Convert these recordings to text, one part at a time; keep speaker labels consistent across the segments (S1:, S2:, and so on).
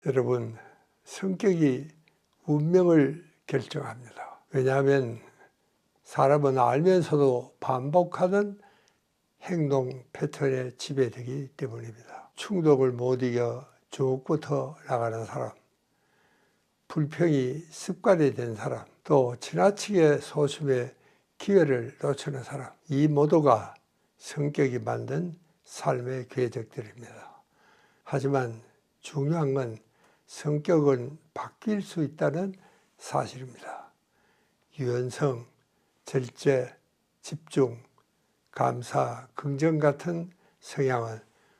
S1: 여러분, 성격이 운명을 결정합니다. 왜냐하면 사람은 알면서도 반복하는 행동 패턴에 지배되기 때문입니다. 충동을 못 이겨 쭉부터 나가는 사람, 불평이 습관이 된 사람, 또 지나치게 소심해 기회를 놓치는 사람, 이 모두가 성격이 만든 삶의 궤적들입니다. 하지만 중요한 건 성격은 바뀔 수 있다는 사실입니다. 유연성, 절제, 집중, 감사, 긍정 같은 성향은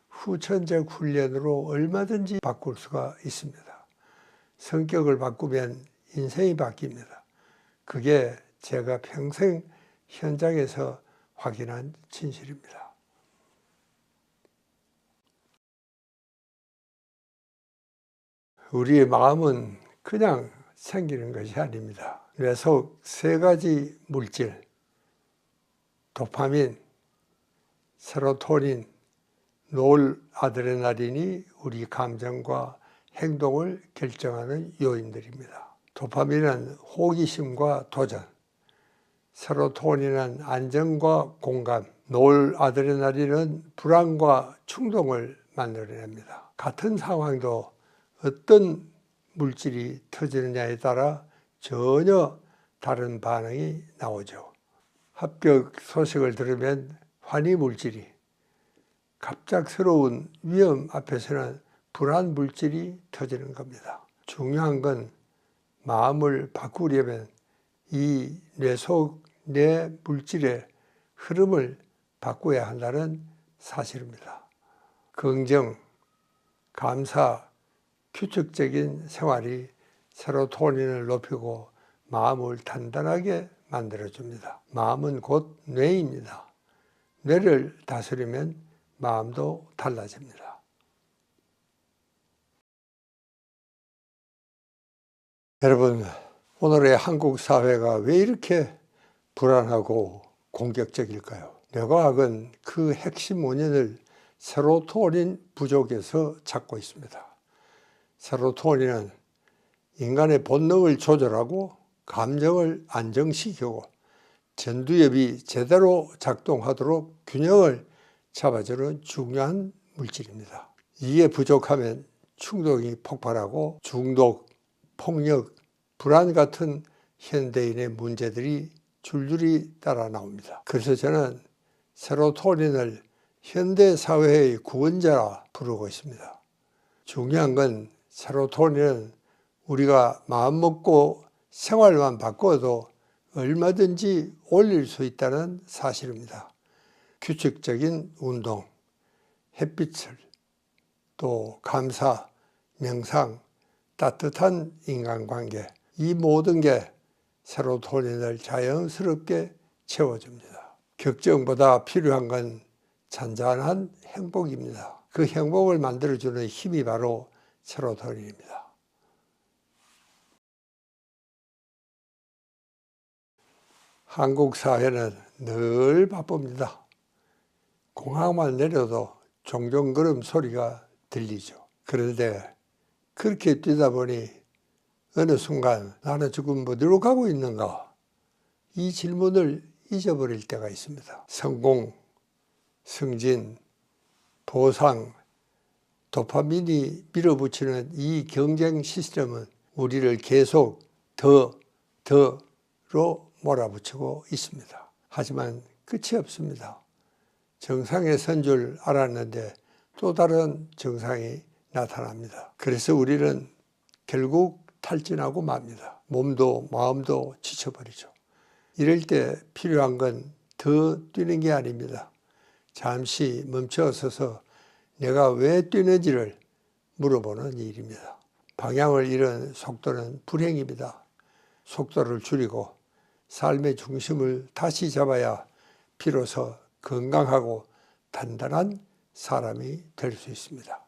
S1: 후천적 훈련으로 얼마든지 바꿀 수가 있습니다. 성격을 바꾸면 인생이 바뀝니다. 그게 제가 평생 현장에서 확인한 진실입니다. 우리의 마음은 그냥 생기는 것이 아닙니다. 뇌 속 세 가지 물질, 도파민, 세로토닌, 노르아드레날린이 우리 감정과 행동을 결정하는 요인들입니다. 도파민은 호기심과 도전, 세로토닌은 안정과 공감, 노르아드레날린은 불안과 충동을 만들어냅니다. 같은 상황도 어떤 물질이 터지느냐에 따라 전혀 다른 반응이 나오죠. 합격 소식을 들으면 환희 물질이, 갑작스러운 위험 앞에서는 불안 물질이 터지는 겁니다. 중요한 건 마음을 바꾸려면 이 뇌 속 뇌 물질의 흐름을 바꿔야 한다는 사실입니다. 긍정, 감사, 규칙적인 생활이 세로토닌을 높이고 마음을 단단하게 만들어줍니다. 마음은 곧 뇌입니다. 뇌를 다스리면 마음도 달라집니다. 여러분, 오늘의 한국 사회가 왜 이렇게 불안하고 공격적일까요? 뇌과학은 그 핵심 원인을 세로토닌 부족에서 찾고 있습니다. 세로토닌은 인간의 본능을 조절하고 감정을 안정시키고 전두엽이 제대로 작동하도록 균형을 잡아주는 중요한 물질입니다. 이게 부족하면 충동이 폭발하고 중독, 폭력, 불안 같은 현대인의 문제들이 줄줄이 따라 나옵니다. 그래서 저는 세로토닌을 현대사회의 구원자라 부르고 있습니다. 중요한 건 세로토닌은 우리가 마음먹고 생활만 바꿔도 얼마든지 올릴 수 있다는 사실입니다. 규칙적인 운동, 햇빛을, 또 감사, 명상, 따뜻한 인간관계, 이 모든 게 세로토닌을 자연스럽게 채워줍니다. 걱정보다 필요한 건 잔잔한 행복입니다. 그 행복을 만들어주는 힘이 바로 세로토닌입니다. 한국 사회는 늘 바쁩니다. 공항만 내려도 종종 걸음 소리가 들리죠. 그런데 그렇게 뛰다 보니 어느 순간 나는 지금 어디로 가고 있는가? 이 질문을 잊어버릴 때가 있습니다. 성공, 승진, 보상, 도파민이 밀어붙이는 이 경쟁 시스템은 우리를 계속 더로 몰아붙이고 있습니다. 하지만 끝이 없습니다. 정상에 선 줄 알았는데 또 다른 정상이 나타납니다. 그래서 우리는 결국 탈진하고 맙니다. 몸도 마음도 지쳐버리죠. 이럴 때 필요한 건 더 뛰는 게 아닙니다. 잠시 멈춰서서 내가 왜 뛰는지를 물어보는 일입니다. 방향을 잃은 속도는 불행입니다. 속도를 줄이고 삶의 중심을 다시 잡아야 비로소 건강하고 단단한 사람이 될 수 있습니다.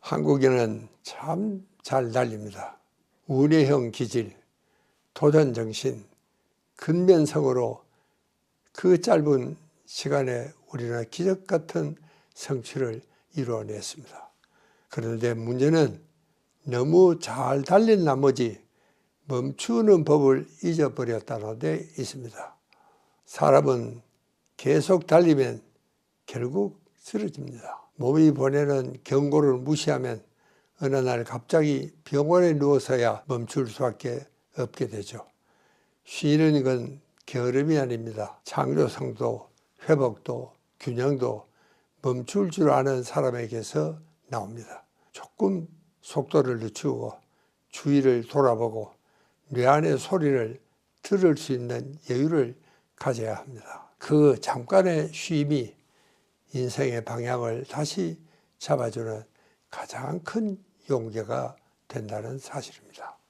S1: 한국인은 참 잘 달립니다. 운해형 기질, 도전정신, 근면성으로 그 짧은 시간에 우리는 기적 같은 성취를 이루어냈습니다. 그런데 문제는 너무 잘 달린 나머지 멈추는 법을 잊어버렸다는 데 있습니다. 사람은 계속 달리면 결국 쓰러집니다. 몸이 보내는 경고를 무시하면 어느 날 갑자기 병원에 누워서야 멈출 수밖에 없게 되죠. 쉬는 건 게으름이 아닙니다. 창조성도 회복도 균형도 멈출 줄 아는 사람에게서 나옵니다. 조금 속도를 늦추고 주위를 돌아보고 뇌 안의 소리를 들을 수 있는 여유를 가져야 합니다. 그 잠깐의 쉼이 인생의 방향을 다시 잡아주는 가장 큰 용기가 된다는 사실입니다.